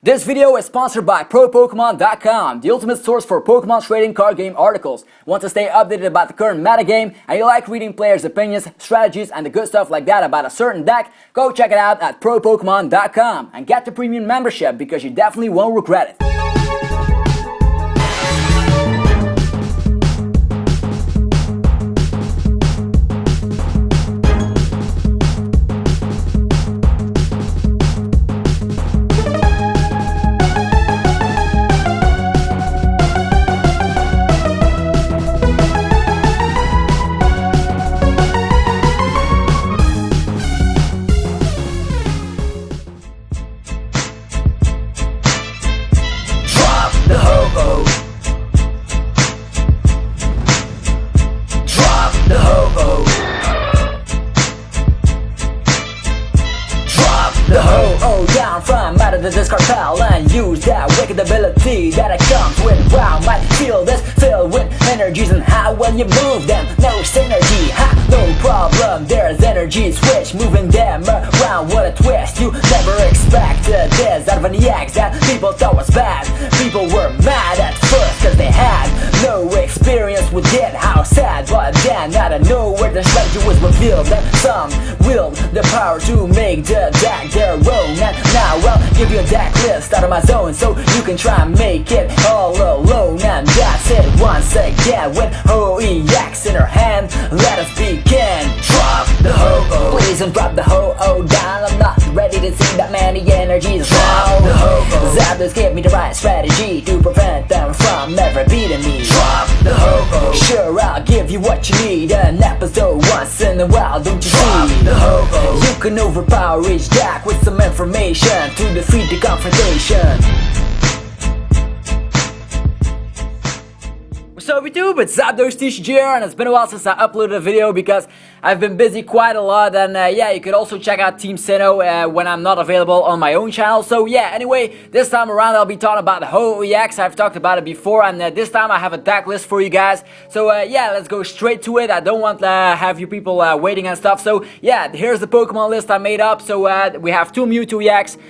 This video is sponsored by ProPokemon.com, the ultimate source for Pokemon trading card game articles. Want to stay updated about the current metagame and you like reading players' opinions, strategies, and the good stuff like that about a certain deck? Go check it out at ProPokemon.com and get the premium membership because you definitely won't regret it. Down from out of the discard pile and use that wicked ability that it comes with. Wow, might feel this filled with energies and how well you move them. No synergy, ha, no problem. There's energy switch, moving them around. What a twist! You never expected this out of an EX that people thought was bad. People were mad at first cause they had no experience with it. How sad, but then out of nowhere the strategy was revealed and some willed the power to make the deck their own. And now I'll give you a deck list out of my zone so you can try and make it all alone. And that's it once again with Ho-EX in her hand. Let us begin. Drop the Ho-Oh. Please don't drop the Ho-Oh down. I'm not ready to see that many energies. Drop the Ho-Oh. Zapdos give me the right strategy to prevent them from ever beating me. Drop the Ho-Oh. Sure, I'll give you what you need. An episode once in a while, don't you Drop see? the Ho-Oh. You can overpower each deck with some information to defeat the confrontation. What's up YouTube, it's ZapdosTCG here, and it's been a while since I uploaded a video because I've been busy quite a lot. And yeah, you could also check out Team Sinnoh when I'm not available on my own channel. So yeah, anyway, this time around I'll be talking about the Ho-EX. I've talked about it before, and this time I have a deck list for you guys. So yeah, let's go straight to it. I don't want to have you people waiting and stuff. So yeah, here's the Pokemon list I made up. So we have 2 Mewtwo EX, 2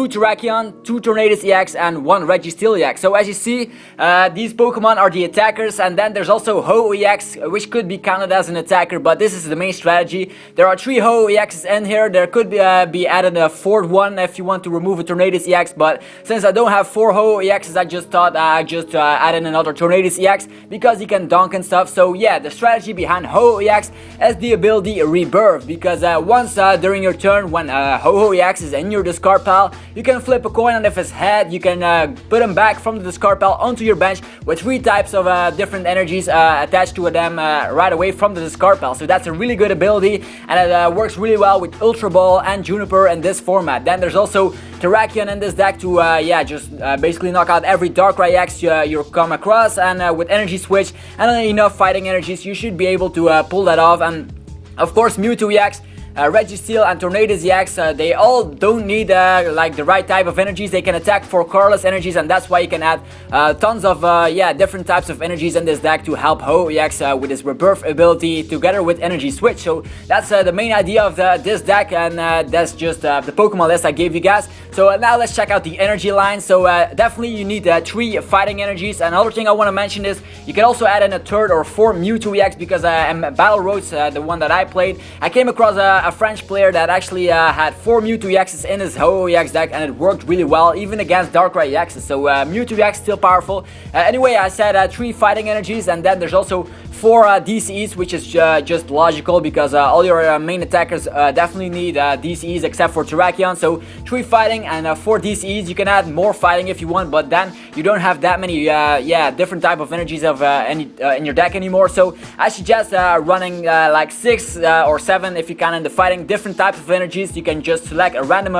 Terrakion, 2 Tornadus EX, and 1 Registeel EX. So as you see, these Pokemon are the attackers, and then there's also Ho-EX, which could be counted as an attacker, but this is the main strategy. There are 3 Ho-EXs in here. There could be added a 4th one if you want to remove a Tornadus EX, but since I don't have 4 Ho-EXs, I just thought I just added another Tornadus EX because he can dunk and stuff. So yeah, the strategy behind Ho-EX is the ability Rebirth, because once during your turn when Ho-EX is in your discard pile, you can flip a coin on his head. You can put him back from the discard pile onto your bench with 3 types of different energies attached to them right away from the discard pile. So that's a really good ability, and it works really well with Ultra Ball and Juniper in this format. Then there's also Terrakion in this deck to yeah, just basically knock out every Darkrai EX you come across, and with Energy Switch and enough fighting energies you should be able to pull that off. And of course Mewtwo EX, Registeel and Tornadus EX, they all don't need like the right type of energies. They can attack for colorless energies, and that's why you can add tons of yeah, different types of energies in this deck to help Ho-EX with his Rebirth ability together with Energy Switch. So that's the main idea of this deck, and that's just the Pokemon list I gave you guys. So now let's check out the energy line. So definitely you need 3 fighting energies. Another thing I want to mention is you can also add in a 3rd or 4th Mewtwo EX, because in Battle Roads, the one that I played, I came across a French player that actually had 4 Mewtwo EXs in his Ho-EX deck, and it worked really well even against Darkrai EXs. So Mewtwo EX still powerful. Anyway, I said 3 fighting energies, and then there's also 4 DCEs, which is just logical because all your main attackers definitely need DCEs except for Terrakion. So 3 fighting and 4 DCEs. You can add more fighting if you want, but then you don't have that many yeah, different type of energies of in your deck anymore. So I suggest running like 6 or 7 if you can in the fighting, different types of energies. You can just select a random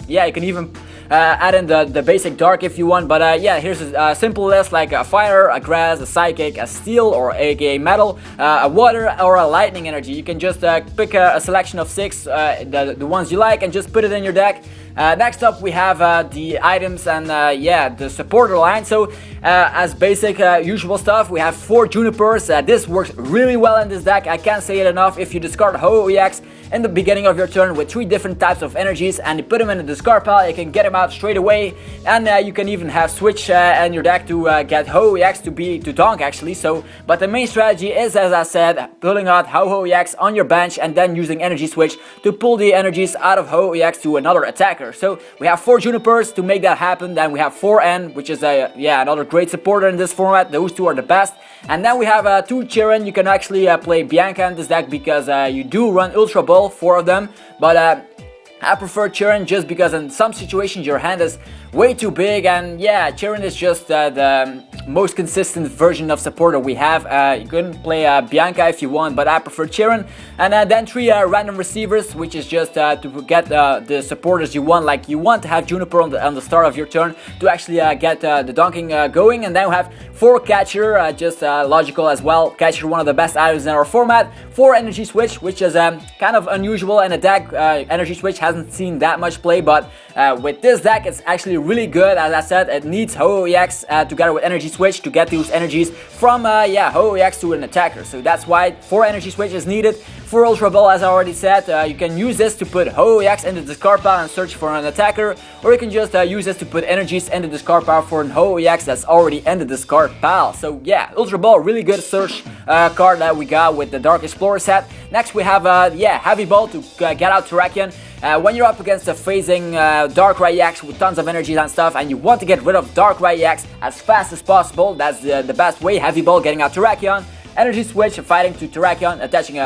yeah, you can even add in the basic dark if you want, but yeah, here's a simple list like a fire, a grass, a psychic, a steel or aka metal, a water or a lightning energy. You can just pick a selection of 6, the ones you like, and just put it in your deck. Next up we have the items and yeah, the supporter line. So as basic usual stuff, we have 4 Junipers. This works really well in this deck. I can't say it enough. If you discard Ho-EX in the beginning of your turn with 3 different types of energies, and you put them in the discard pile. You can get them out straight away, and you can even have switch in your deck to get Ho-EX to donk actually. So, but the main strategy is, as I said, pulling out Ho-EX on your bench and then using energy switch to pull the energies out of Ho-EX to another attacker. So we have 4 Junipers to make that happen. Then we have 4 N, which is another great supporter in this format. Those 2 are the best. And then we have 2 Chirin. You can actually play Bianca in this deck because you do run Ultra Ball, 4 of them, but I prefer Chirin just because in some situations your hand is way too big, and yeah, Chirin is just the most consistent version of supporter we have. You can play Bianca if you want, but I prefer Chirin. And then 3 random receivers, which is just to get the supporters you want. Like you want to have Juniper on the start of your turn to actually get the donking going. And then we have 4 catcher, just logical as well. Catcher, one of the best items in our format. 4 energy switch, which is kind of unusual in a deck. Energy switch hasn't seen that much play, but with this deck it's actually really good. As I said, it needs Ho-EX together with energy switch to get those energies from Ho-EX to an attacker. So that's why 4 energy switch is needed. For Ultra Ball, as I already said, you can use this to put Ho-EX in the discard pile and search for an attacker, or you can just use this to put energies in the discard pile for an Ho-EX that's already in the discard pile. So yeah, Ultra Ball, really good search card that we got with the Dark Explorer set. Next we have Heavy Ball to get out Terrakion. When you're up against a phasing Dark EX with tons of energies and stuff, and you want to get rid of Dark EX as fast as possible, that's the best way. Heavy Ball, getting out Terrakion. Energy switch, fighting to Terrakion, attaching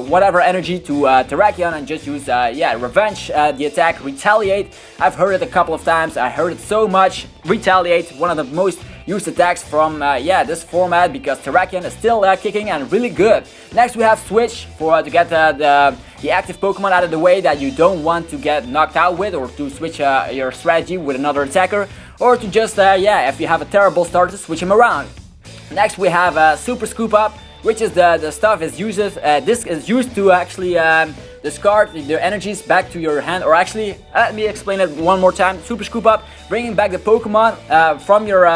whatever energy to Terrakion, and just use Revenge the attack, Retaliate. I've heard it a couple of times, I heard it so much. Retaliate, one of the most used attacks from this format, because Terrakion is still kicking and really good. Next we have Switch to get the active Pokemon out of the way that you don't want to get knocked out with, or to switch your strategy with another attacker, or to just if you have a terrible start, to switch him around. Next we have Super Scoop Up, which is the stuff is uses. This is used to actually discard the energies back to your hand, or actually, let me explain it one more time. Super Scoop Up, bringing back the Pokemon from your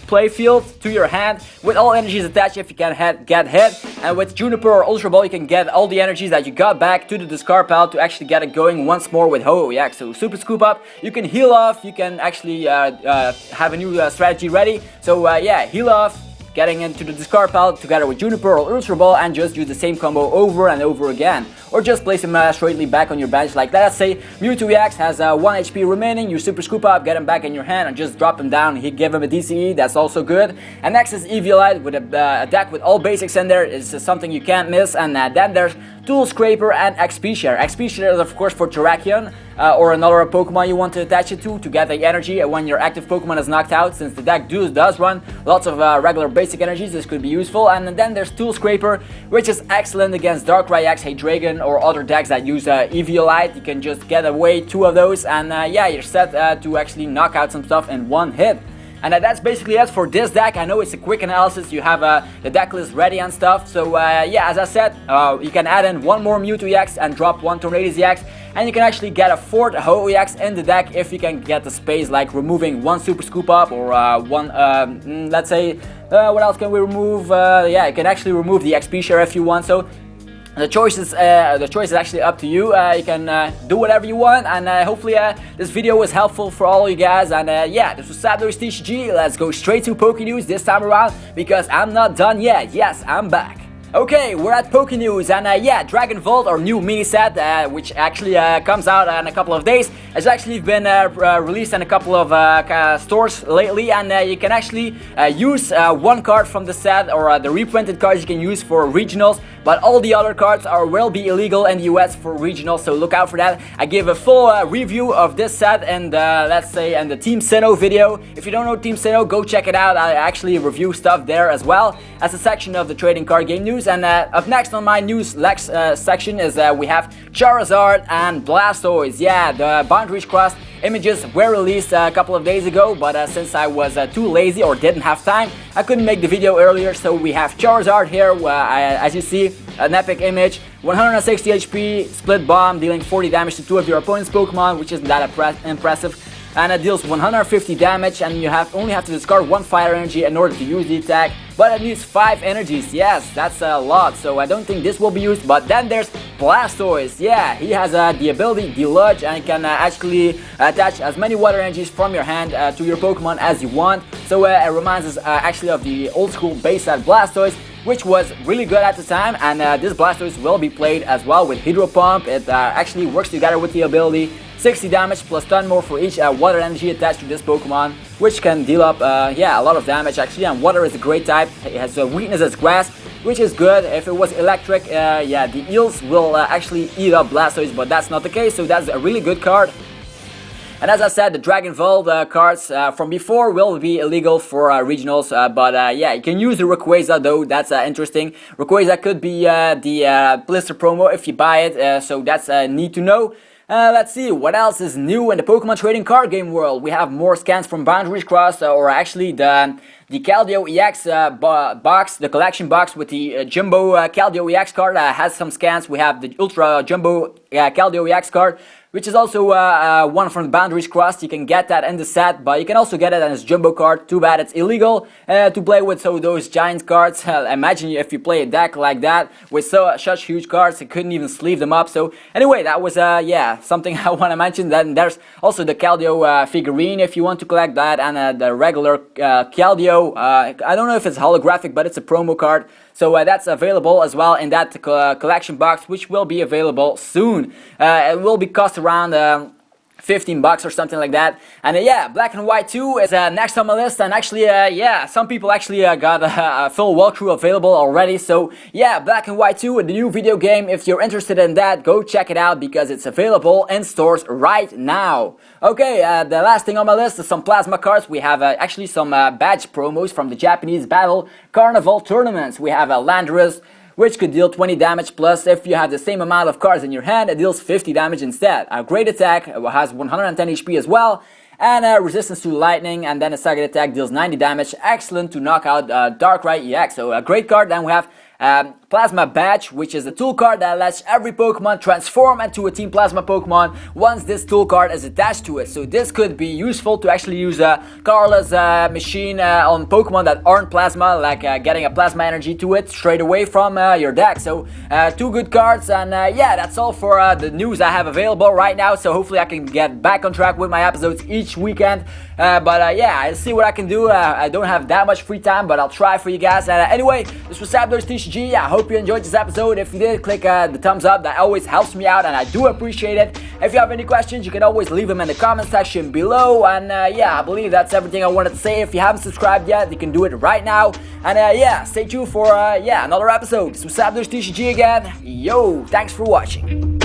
play field to your hand with all energies attached if you can get hit. And with Juniper or Ultra Ball, you can get all the energies that you got back to the discard pile to actually get it going once more with Ho-EX. So Super Scoop Up, you can heal off, you can actually have a new strategy ready. So heal off, getting into the discard pile together with Juniper or Ultra Ball, and just use the same combo over and over again. Or just place him straightly back on your bench. Like let's say Mewtwo EX has 1 HP remaining, you Super Scoop Up, get him back in your hand and just drop him down. He give him a DCE, that's also good. And next is Eviolite with a deck with all basics in there. It's something you can't miss. And then there's Tool Scraper and XP Share. XP Share is of course for Terrakion or another Pokemon you want to attach it to get the energy when your active Pokemon is knocked out. Since the deck does run lots of regular basic energies, this could be useful. And then there's Tool Scraper, which is excellent against Dark EX, Heydragon, or other decks that use Eviolite. You can just get away 2 of those, and you're set to actually knock out some stuff in 1 hit. And that's basically it for this deck. I know it's a quick analysis, you have the deck list ready and stuff. So as I said, you can add in 1 more Mewtwo EX and drop 1 Tornadus EX, and you can actually get a 4th Ho-EX in the deck if you can get the space, like removing 1 Super Scoop Up, or 1, let's say, what else can we remove? You can actually remove the XP Share if you want. So the choice is actually up to you. You can do whatever you want, and hopefully this video was helpful for all you guys. And this was ZapdosTCG. Let's go straight to Poké-News this time around, because I'm not done yet. Yes, I'm back. Okay, we're at Poké-News, and Dragon Vault, our new mini set, which actually comes out in a couple of days, has actually been released in a couple of stores lately, and you can actually use 1 card from the set, or the reprinted cards you can use for regionals, but all the other cards will be illegal in the US for regionals, so look out for that. I gave a full review of this set and let's say in the Team Sinnoh video. If you don't know Team Sinnoh, go check it out. I actually review stuff there as well as a section of the trading card game news. And up next on my news section is we have Charizard and Blastoise. Yeah, the boundaries crossed images were released a couple of days ago, but since I was too lazy or didn't have time, I couldn't make the video earlier. So we have Charizard here, as you see, an epic image, 160 HP, split bomb, dealing 40 damage to 2 of your opponent's Pokemon, which isn't that impressive. and it deals 150 damage, and you only have to discard 1 fire energy in order to use the attack, but it needs 5 energies. Yes, that's a lot, so I don't think this will be used. But then there's Blastoise. Yeah, he has the ability Deluge, and can actually attach as many water energies from your hand to your Pokemon as you want. So it reminds us actually of the old school base set Blastoise, which was really good at the time, and this Blastoise will be played as well with Hydro Pump. It actually works together with the ability. 60 damage plus 10 more for each water energy attached to this Pokemon, which can deal up yeah, a lot of damage actually, and water is a great type. It has a weakness as grass, which is good. If it was electric, yeah, the eels will actually eat up Blastoise, but that's not the case, so that's a really good card. And as I said, the Dragon Vault cards from before will be illegal for regionals, but yeah, you can use the Rayquaza though. That's interesting. Rayquaza could be the blister promo if you buy it, so that's neat to know. Let's see what else is new in the Pokemon trading card game world. We have more scans from Boundaries Crossed, or actually the Keldeo EX box, the collection box with the Jumbo Keldeo EX card has some scans. We have the Ultra Jumbo Keldeo EX card, which is also one from the Boundaries Crossed. You can get that in the set, but you can also get it as Jumbo card. Too bad it's illegal to play with those giant cards. Imagine if you play a deck like that with such huge cards, you couldn't even sleeve them up. So anyway, that was yeah, something I want to mention. Then there's also the Keldeo figurine if you want to collect that, and the regular Keldeo. I don't know if it's holographic, but it's a promo card. So that's available as well in that collection box, which will be available soon. It will be cost around 15 bucks or something like that. And yeah, Black and White 2 is next on my list, and actually yeah, some people actually got a full walkthrough available already. So yeah, Black and White 2, the new video game. If you're interested in that, go check it out because it's available in stores right now. Okay, the last thing on my list is some plasma cards. We have actually some badge promos from the Japanese Battle Carnival tournaments. We have Landorus, which could deal 20 damage, plus if you have the same amount of cards in your hand, it deals 50 damage instead. A great attack, has 110 HP as well, and resistance to lightning, and then a second attack deals 90 damage. Excellent to knock out Darkrai EX, so a great card. Then we have Plasma Badge, which is a tool card that lets every Pokemon transform into a Team Plasma Pokemon once this tool card is attached to it. So this could be useful to actually use a colorless machine on Pokemon that aren't Plasma, like getting a Plasma energy to it straight away from your deck. So 2 good cards, and yeah, that's all for the news I have available right now. So hopefully I can get back on track with my episodes each weekend. But yeah, I'll see what I can do. I don't have that much free time, but I'll try for you guys. Anyway, this was ZapdosTCG. I hope you enjoyed this episode. If you did, click the thumbs up. That always helps me out, and I do appreciate it. If you have any questions, you can always leave them in the comment section below. And yeah, I believe that's everything I wanted to say. If you haven't subscribed yet, you can do it right now. And yeah, stay tuned for yeah, another episode. This was ZapdosTCG again. Yo, thanks for watching.